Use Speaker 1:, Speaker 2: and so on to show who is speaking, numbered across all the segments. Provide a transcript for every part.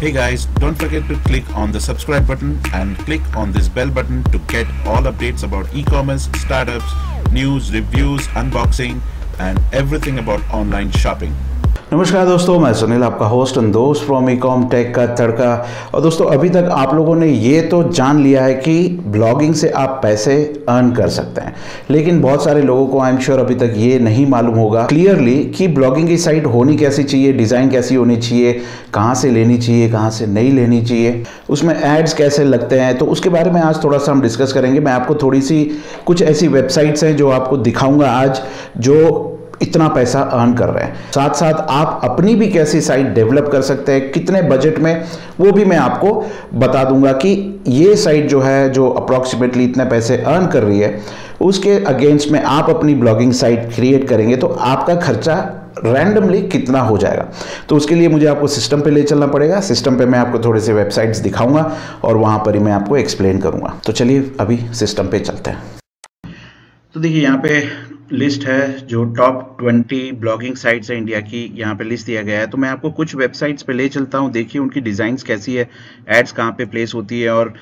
Speaker 1: Hey guys, don't forget to click on the subscribe button and click on this bell button to get all updates about e-commerce, startups, news, reviews, unboxing and everything about online shopping.
Speaker 2: नमस्कार दोस्तों, मैं सुनील आपका host and दोस्त from Ecom take का तड़का। और दोस्तों, अभी तक आप लोगों ने ये तो जान लिया है कि ब्लॉगिंग से आप पैसे अर्न कर सकते हैं, लेकिन बहुत सारे लोगों को आई एम श्योर अभी तक ये नहीं मालूम होगा क्लियरली कि ब्लॉगिंग की साइट होनी कैसी चाहिए, डिज़ाइन कैसी होनी चाहिए, कहाँ से लेनी चाहिए, कहाँ से नहीं लेनी चाहिए, उसमें एड्स कैसे लगते हैं। तो उसके बारे में आज थोड़ा सा हम डिस्कस करेंगे। मैं आपको थोड़ी सी कुछ ऐसी वेबसाइट्स हैं जो आपको दिखाऊंगा आज, जो इतना पैसा अर्न कर रहे हैं। साथ साथ आप अपनी भी कैसी साइट डेवलप कर सकते हैं, कितने बजट में, वो भी मैं आपको बता दूंगा कि ये साइट जो है, जो अप्रॉक्सीमेटली इतने पैसे अर्न कर रही है, उसके अगेंस्ट में आप अपनी ब्लॉगिंग साइट क्रिएट करेंगे तो आपका खर्चा रैंडमली कितना हो जाएगा। तो उसके लिए मुझे आपको सिस्टम पे ले चलना पड़ेगा। सिस्टम पे मैं आपको थोड़े से वेबसाइट्स दिखाऊंगा और वहां पर ही मैं आपको एक्सप्लेन करूंगा। तो चलिए अभी सिस्टम पे चलते हैं। तो देखिए, यहाँ पे लिस्ट है जो टॉप 20 ब्लॉगिंग साइट्स है इंडिया की, यहाँ पे लिस्ट दिया गया है। तो मैं आपको कुछ वेबसाइट्स पे ले चलता हूँ, देखिए उनकी डिज़ाइंस कैसी है, एड्स कहाँ पे प्लेस होती है और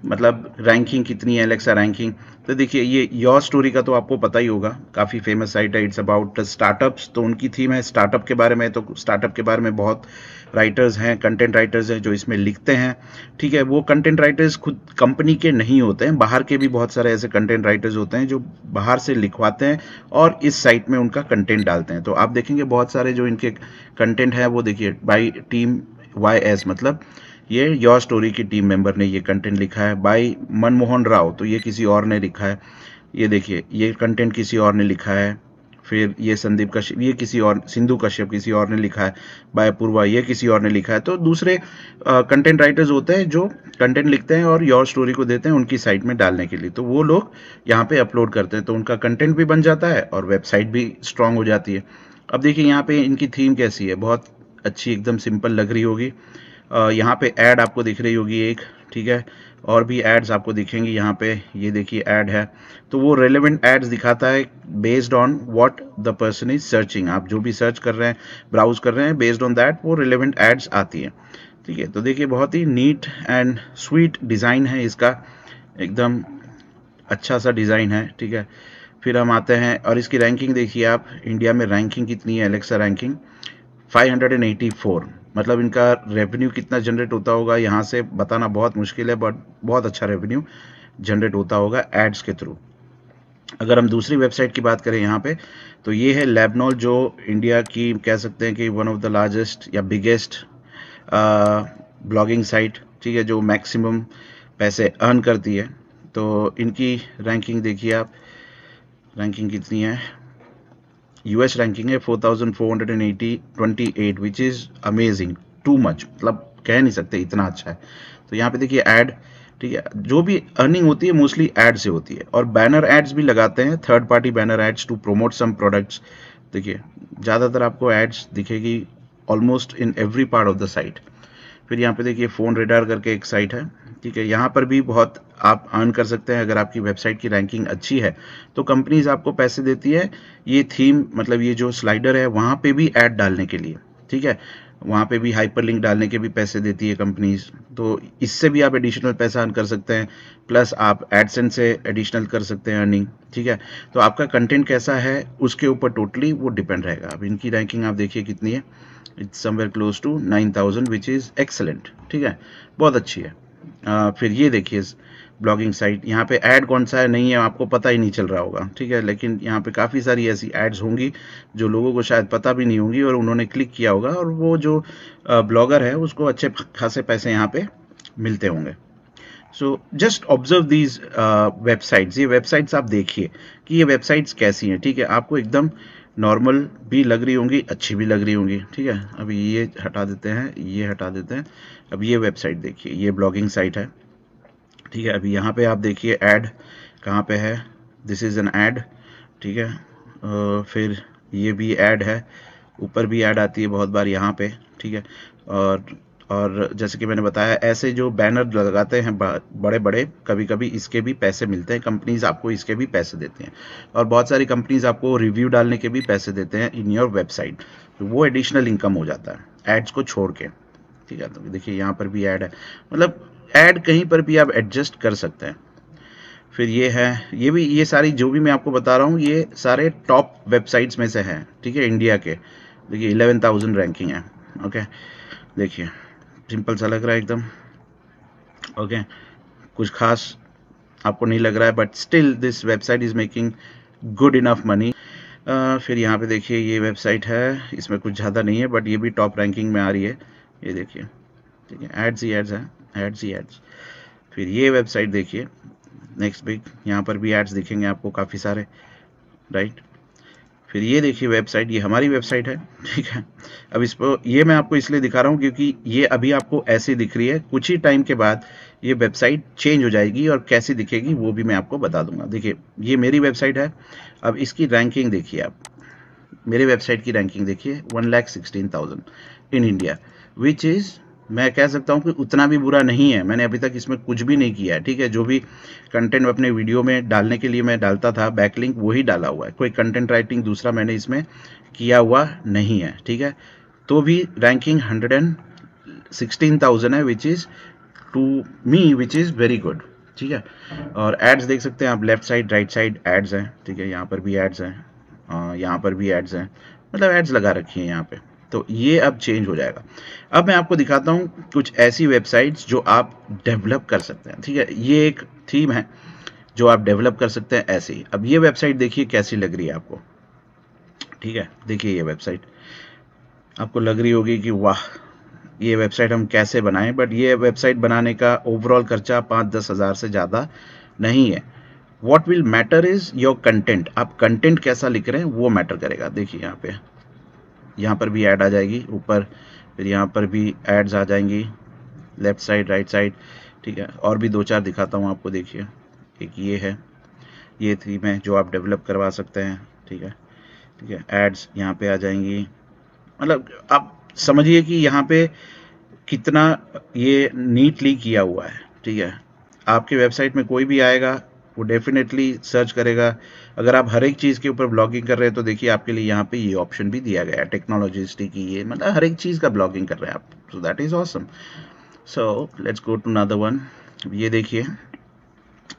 Speaker 2: मतलब रैंकिंग कितनी है, एलेक्सा रैंकिंग। तो देखिए, ये योर स्टोरी का तो आपको पता ही होगा, काफ़ी फेमस साइट है। इट्स अबाउट स्टार्टअप्स, तो उनकी थीम है स्टार्टअप के बारे में। तो स्टार्टअप के बारे में बहुत राइटर्स हैं, कंटेंट राइटर्स हैं जो इसमें लिखते हैं। ठीक है, वो कंटेंट राइटर्स खुद कंपनी के नहीं होते हैं, बाहर के भी बहुत सारे ऐसे कंटेंट राइटर्स होते हैं जो बाहर से लिखवाते हैं और इस साइट में उनका कंटेंट डालते हैं। तो आप देखेंगे बहुत सारे जो इनके कंटेंट है, वो देखिए बाई टीम YS, मतलब ये योर स्टोरी की टीम मेंबर ने ये कंटेंट लिखा है। बाय मनमोहन राव, तो ये किसी और ने लिखा है। ये देखिए, ये कंटेंट किसी और ने लिखा है। फिर ये संदीप कश्यप, ये किसी और, सिंधु कश्यप किसी और ने लिखा है। बाय पूर्वा, ये किसी और ने लिखा है। तो दूसरे कंटेंट राइटर्स होते हैं जो कंटेंट लिखते हैं और योर स्टोरी को देते हैं उनकी साइट में डालने के लिए। तो वो लोग यहाँ पे अपलोड करते हैं, तो उनका कंटेंट भी बन जाता है और वेबसाइट भी स्ट्रांग हो जाती है। अब देखिए यहाँ पे इनकी थीम कैसी है, बहुत अच्छी, एकदम सिंपल लग रही होगी। यहाँ पे ऐड आपको दिख रही होगी एक, ठीक है, और भी एड्स आपको दिखेंगी यहाँ पे। ये देखिए ऐड है, तो वो रेलेवेंट एड्स दिखाता है based on what the person is searching. आप जो भी सर्च कर रहे हैं, ब्राउज कर रहे हैं, बेस्ड ऑन दैट वो रेलेवेंट एड्स आती है। ठीक है, तो देखिए बहुत ही नीट एंड स्वीट डिज़ाइन है इसका, एकदम अच्छा सा डिज़ाइन है। ठीक है, फिर हम आते हैं और इसकी रैंकिंग देखिए आप, इंडिया में रैंकिंग कितनी है, एलेक्सा रैंकिंग 584। मतलब इनका रेवेन्यू कितना जनरेट होता होगा यहाँ से बताना बहुत मुश्किल है, बट बहुत अच्छा रेवेन्यू जनरेट होता होगा एड्स के थ्रू। अगर हम दूसरी वेबसाइट की बात करें यहाँ पे, तो ये है लैबनॉल, जो इंडिया की कह सकते हैं कि वन ऑफ द लार्जेस्ट या बिगेस्ट ब्लॉगिंग साइट, ठीक है, जो मैक्सिमम पैसे अर्न करती है। तो इनकी रैंकिंग देखिए आप, रैंकिंग कितनी है, US रैंकिंग है 4428, which is amazing, too much, मतलब कह नहीं सकते इतना अच्छा है। तो यहाँ पे देखिए ऐड, ठीक है, जो भी अर्निंग होती है मोस्टली ऐड से होती है, और बैनर एड्स भी लगाते हैं, third party banner ads to promote some products. देखिए ज़्यादातर आपको एड्स दिखेगी almost in every part of the site. फिर यहाँ पे देखिए फ़ोन रेडार करके एक साइट है, ठीक है, यहाँ पर भी बहुत आप अर्न कर सकते हैं। अगर आपकी वेबसाइट की रैंकिंग अच्छी है तो कंपनीज आपको पैसे देती है ये थीम, मतलब ये जो स्लाइडर है वहाँ पे भी ऐड डालने के लिए, ठीक है, वहाँ पे भी हाइपरलिंक डालने के भी पैसे देती है कंपनीज। तो इससे भी आप एडिशनल पैसा अर्न कर सकते हैं, प्लस आप एडसेंस से एडिशनल कर सकते हैं अर्निंग। ठीक है, तो आपका कंटेंट कैसा है उसके ऊपर टोटली वो डिपेंड रहेगा। अब इनकी रैंकिंग आप देखिए कितनी है, it's somewhere close to 9000, which is excellent. ठीक है, बहुत अच्छी है। फिर ये देखिए ब्लॉगिंग साइट, यहाँ पे ऐड कौन सा है नहीं है आपको पता ही नहीं चल रहा होगा, ठीक है, लेकिन यहाँ पे काफ़ी सारी ऐसी एड्स होंगी जो लोगों को शायद पता भी नहीं होंगी और उन्होंने क्लिक किया होगा, और वो जो ब्लॉगर है उसको अच्छे खासे पैसे यहाँ पे मिलते होंगे। So just observe these websites, ये वेबसाइट्स आप देखिए कि ये वेबसाइट्स कैसी हैं। ठीक है, आपको एकदम नॉर्मल भी लग रही होंगी, अच्छी भी लग रही होंगी। ठीक है, अभी ये हटा देते हैं, ये हटा देते हैं। अब ये वेबसाइट देखिए, ये ब्लॉगिंग साइट है, ठीक है। अभी यहाँ पे आप देखिए ऐड कहाँ पे है, दिस इज़ एन ऐड, ठीक है। फिर ये भी ऐड है, ऊपर भी ऐड आती है बहुत बार यहाँ पे, ठीक है। और जैसे कि मैंने बताया, ऐसे जो बैनर लगाते हैं बड़े बड़े, कभी कभी इसके भी पैसे मिलते हैं, कंपनीज आपको इसके भी पैसे देते हैं, और बहुत सारी कंपनीज आपको रिव्यू डालने के भी पैसे देते हैं इन योर वेबसाइट, तो वो एडिशनल इनकम हो जाता है एड्स को छोड़ के। ठीक है। तो देखिए यहाँ पर भी ऐड है, मतलब ऐड कहीं पर भी आप एडजस्ट कर सकते हैं। फिर ये है, ये भी, ये सारी जो भी मैं आपको बता रहा हूँ ये सारे टॉप वेबसाइट्स में से हैं, ठीक है, इंडिया के। देखिए 11,000 रैंकिंग है। ओके, देखिए सिंपल सा लग रहा है एकदम। ओके, कुछ खास आपको नहीं लग रहा है, but still this website is making good enough money. फिर यहाँ पे देखिए ये वेबसाइट है, इसमें कुछ ज़्यादा नहीं है बट ये भी टॉप रैंकिंग में आ रही है। ये देखिए, ठीक है, एड्स ही एड्स हैं, एड्स ही एड्स। फिर ये वेबसाइट देखिए नेक्स्ट बिग, यहाँ पर भी एड्स दिखेंगे आपको काफ़ी सारे, राइट। फिर ये देखिए वेबसाइट, ये हमारी वेबसाइट है, ठीक है। अब इस पर ये मैं आपको इसलिए दिखा रहा हूँ क्योंकि ये अभी आपको ऐसे दिख रही है, कुछ ही टाइम के बाद ये वेबसाइट चेंज हो जाएगी और कैसी दिखेगी वो भी मैं आपको बता दूंगा। देखिए ये मेरी वेबसाइट है, अब इसकी रैंकिंग देखिए आप, मेरी वेबसाइट की रैंकिंग देखिए 1,16,000 इन इंडिया, विच इज़, मैं कह सकता हूँ कि उतना भी बुरा नहीं है। मैंने अभी तक इसमें कुछ भी नहीं किया है, ठीक है। जो भी कंटेंट अपने वीडियो में डालने के लिए मैं डालता था, बैकलिंक वही डाला हुआ है, कोई कंटेंट राइटिंग दूसरा मैंने इसमें किया हुआ नहीं है, ठीक है। तो भी रैंकिंग 116,000 है, which is to me which is very good, ठीक है। और एड्स देख सकते हैं आप, left side right side ads हैं, ठीक है। यहाँ पर भी एड्स हैं, यहाँ पर भी एड्स हैं, मतलब एड्स लगा रखी हैं यहाँ पे। तो ये अब चेंज हो जाएगा। अब मैं आपको दिखाता हूँ कुछ ऐसी वेबसाइट्स जो आप डेवलप कर सकते हैं, ठीक है। ये एक थीम है जो आप डेवलप कर सकते हैं ऐसे ही। अब ये वेबसाइट देखिए कैसी लग रही है आपको, ठीक है। देखिए ये वेबसाइट आपको लग रही होगी कि वाह, ये वेबसाइट हम कैसे बनाएं, बट ये वेबसाइट बनाने का ओवरऑल खर्चा 5-10 हज़ार से ज़्यादा नहीं है। What will matter is your content, आप कंटेंट कैसा लिख रहे हैं वो मैटर करेगा। देखिए यहाँ पर भी ऐड आ जाएगी ऊपर, फिर यहाँ पर भी एड्स आ जाएंगी लेफ्ट साइड राइट साइड, ठीक है। और भी 2-4 दिखाता हूँ आपको। देखिए एक ये है, ये थीम है जो आप डेवलप करवा सकते हैं, ठीक है, ठीक है। एड्स यहाँ पे आ जाएंगी, मतलब आप समझिए कि यहाँ पे कितना ये नीटली किया हुआ है, ठीक है। आपकी वेबसाइट में कोई भी आएगा वो डेफिनेटली सर्च करेगा। अगर आप हर एक चीज़ के ऊपर ब्लॉगिंग कर रहे हैं तो देखिए आपके लिए यहाँ पे ये ऑप्शन भी दिया गया है, टेक्नोलॉजिस्ट की, ये मतलब हर एक चीज़ का ब्लॉगिंग कर रहे हैं आप, so that is awesome. So let's go to another one. ये देखिए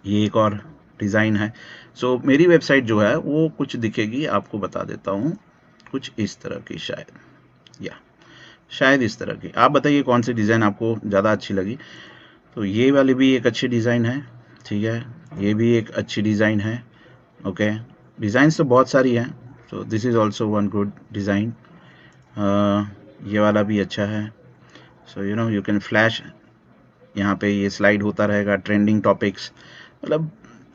Speaker 2: ये एक और डिज़ाइन है। सो मेरी वेबसाइट जो है वो कुछ दिखेगी, आपको बता देता हूँ, कुछ इस तरह की, शायद इस तरह की। आप बताइए कौन सी डिज़ाइन आपको ज़्यादा अच्छी लगी। तो ये वाली भी एक अच्छी डिज़ाइन है, ठीक है, ये भी एक अच्छी डिज़ाइन है। ओके, डिज़ाइंस तो बहुत सारी हैं, so this is also one good design. ये वाला भी अच्छा है। So you know you can flash, यहाँ पे ये स्लाइड होता रहेगा, ट्रेंडिंग टॉपिक्स, मतलब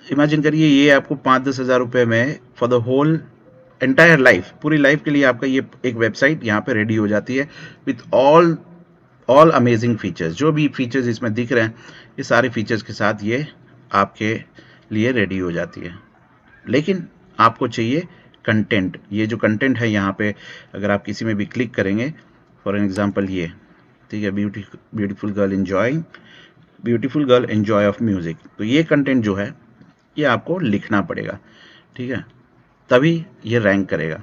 Speaker 2: इमेजिन करिए ये आपको 5-10 हज़ार रुपये में for the whole entire life, पूरी लाइफ के लिए आपका ये एक वेबसाइट यहाँ पे रेडी हो जाती है विथ ऑल अमेजिंग फीचर्स। जो भी फीचर्स इसमें दिख रहे हैं ये सारे फीचर्स के साथ ये आपके लिए रेडी हो जाती है। लेकिन आपको चाहिए कंटेंट। ये जो कंटेंट है यहाँ पे अगर आप किसी में भी क्लिक करेंगे, फॉर एन एग्जांपल ये, ठीक है, beautiful girl enjoy of music, तो ये कंटेंट जो है ये आपको लिखना पड़ेगा, ठीक है, तभी ये रैंक करेगा।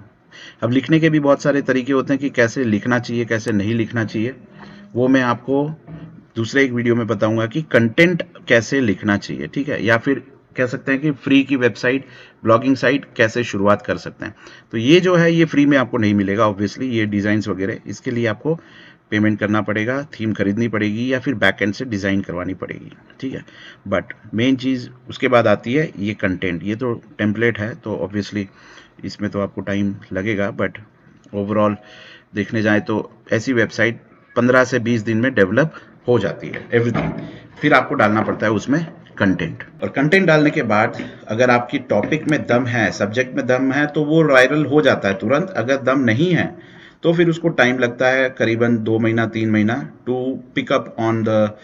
Speaker 2: अब लिखने के भी बहुत सारे तरीके होते हैं कि कैसे लिखना चाहिए कैसे नहीं लिखना चाहिए, वो मैं आपको दूसरे एक वीडियो में बताऊंगा कि कंटेंट कैसे लिखना चाहिए, ठीक है, या फिर कह सकते हैं कि फ्री की वेबसाइट, ब्लॉगिंग साइट कैसे शुरुआत कर सकते हैं। तो ये जो है ये फ्री में आपको नहीं मिलेगा ऑब्वियसली, ये डिज़ाइंस वगैरह, इसके लिए आपको पेमेंट करना पड़ेगा, थीम खरीदनी पड़ेगी या फिर बैकएंड से डिज़ाइन करवानी पड़ेगी, ठीक है। बट मेन चीज़ उसके बाद आती है ये कंटेंट। ये तो टेम्पलेट है तो ऑब्वियसली इसमें तो आपको टाइम लगेगा, बट ओवरऑल देखने जाए तो ऐसी वेबसाइट 15 से 20 दिन में डेवलप हो जाती है एवरीथिंग। फिर आपको डालना पड़ता है उसमें कंटेंट, और कंटेंट डालने के बाद अगर आपकी टॉपिक में दम है, सब्जेक्ट में दम है, तो वो वायरल हो जाता है तुरंत। अगर दम नहीं है तो फिर उसको टाइम लगता है करीबन 2 महीना 3 महीना to pick up on the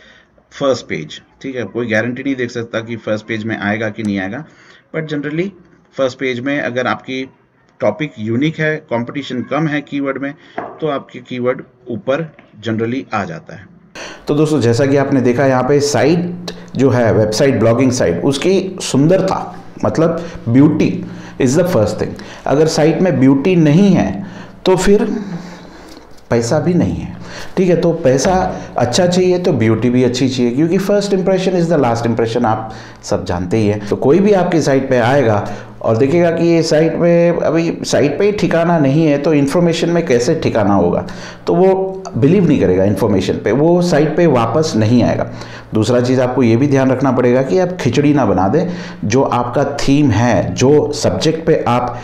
Speaker 2: first page, ठीक है। कोई गारंटी नहीं दे सकता कि फर्स्ट पेज में आएगा कि नहीं आएगा, बट जनरली फर्स्ट पेज में अगर आपकी टॉपिक यूनिक है, कंपटीशन कम है कीवर्ड में, तो आपके कीवर्ड ऊपर जनरली आ जाता है।
Speaker 3: तो दोस्तों जैसा कि आपने देखा यहाँ पे साइट जो है, वेबसाइट ब्लॉगिंग साइट, उसकी सुंदरता मतलब beauty is the first thing. अगर साइट में ब्यूटी नहीं है तो फिर पैसा भी नहीं है, ठीक है। तो पैसा अच्छा चाहिए तो ब्यूटी भी अच्छी चाहिए, क्योंकि first impression is the last impression, आप सब जानते ही हैं। तो कोई भी आपकी साइट पे आएगा और देखेगा कि ये साइट में अभी साइट पे ही ठिकाना नहीं है, तो इन्फॉर्मेशन में कैसे ठिकाना होगा, तो वो बिलीव नहीं करेगा इन्फॉर्मेशन पे, वो साइट पे वापस नहीं आएगा। दूसरा चीज़ आपको ये भी ध्यान रखना पड़ेगा कि आप खिचड़ी ना बना दें। जो आपका थीम है, जो सब्जेक्ट पे आप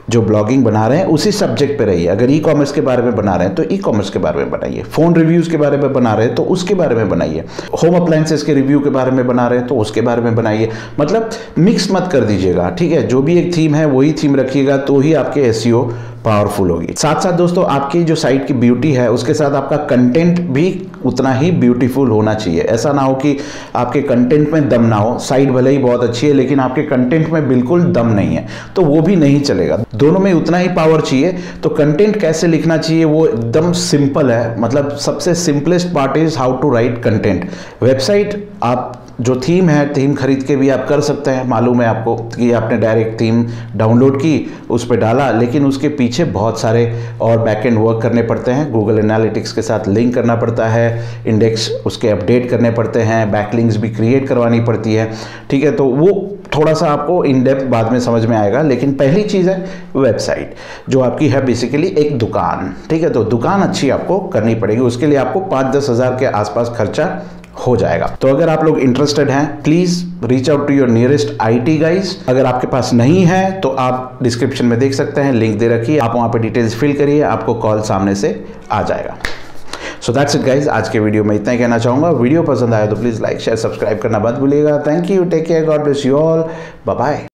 Speaker 3: जो ब्लॉगिंग बना रहे हैं उसी सब्जेक्ट पे रहिए। अगर ई कॉमर्स के बारे में बना रहे हैं तो ई कॉमर्स के बारे में बनाइए, फ़ोन रिव्यूज़ के बारे में बना रहे हैं तो उसके बारे में बनाइए, होम अप्लायंसेस के रिव्यू के बारे में बना रहे हैं तो उसके बारे में बनाइए। मतलब मिक्स मत कर दीजिएगा, ठीक है। जो भी एक थीम है वही थीम रखिएगा, तो ही आपके एसईओ पावरफुल होगी। साथ साथ दोस्तों आपकी जो साइट की ब्यूटी है उसके साथ आपका कंटेंट भी उतना ही ब्यूटीफुल होना चाहिए। ऐसा ना हो कि आपके कंटेंट में दम ना हो, साइट भले ही बहुत अच्छी है लेकिन आपके कंटेंट में बिल्कुल दम नहीं है, तो वो भी नहीं चलेगा। दोनों में उतना ही पावर चाहिए। तो कंटेंट कैसे लिखना चाहिए वो एकदम सिंपल है, मतलब सबसे simplest part is how to write content. Website आप जो थीम है, थीम खरीद के भी आप कर सकते हैं। मालूम है आपको कि आपने डायरेक्ट थीम डाउनलोड की, उस पर डाला, लेकिन उसके पीछे बहुत सारे और बैकएंड वर्क करने पड़ते हैं। गूगल एनालिटिक्स के साथ लिंक करना पड़ता है, इंडेक्स उसके अपडेट करने पड़ते हैं, बैकलिंक्स भी क्रिएट करवानी पड़ती है, ठीक है। तो वो थोड़ा सा आपको इन डेप्थ बाद में समझ में आएगा। लेकिन पहली चीज़ है वेबसाइट, जो आपकी है बेसिकली एक दुकान, ठीक है। तो दुकान अच्छी आपको करनी पड़ेगी, उसके लिए आपको 5-10 हज़ार के आसपास खर्चा हो जाएगा। तो अगर आप लोग इंटरेस्टेड हैं please reach out to your nearest IT guys. अगर आपके पास नहीं है तो आप डिस्क्रिप्शन में देख सकते हैं, लिंक दे रखी है, आप वहां पे डिटेल्स फिल करिए, आपको कॉल सामने से आ जाएगा। सो दैट्स इट गाइज, आज के वीडियो में इतना ही कहना चाहूंगा। वीडियो पसंद आया तो प्लीज लाइक शेयर सब्सक्राइब करना मत भूलिएगा। Thank you, take care, God bless you all, bye bye.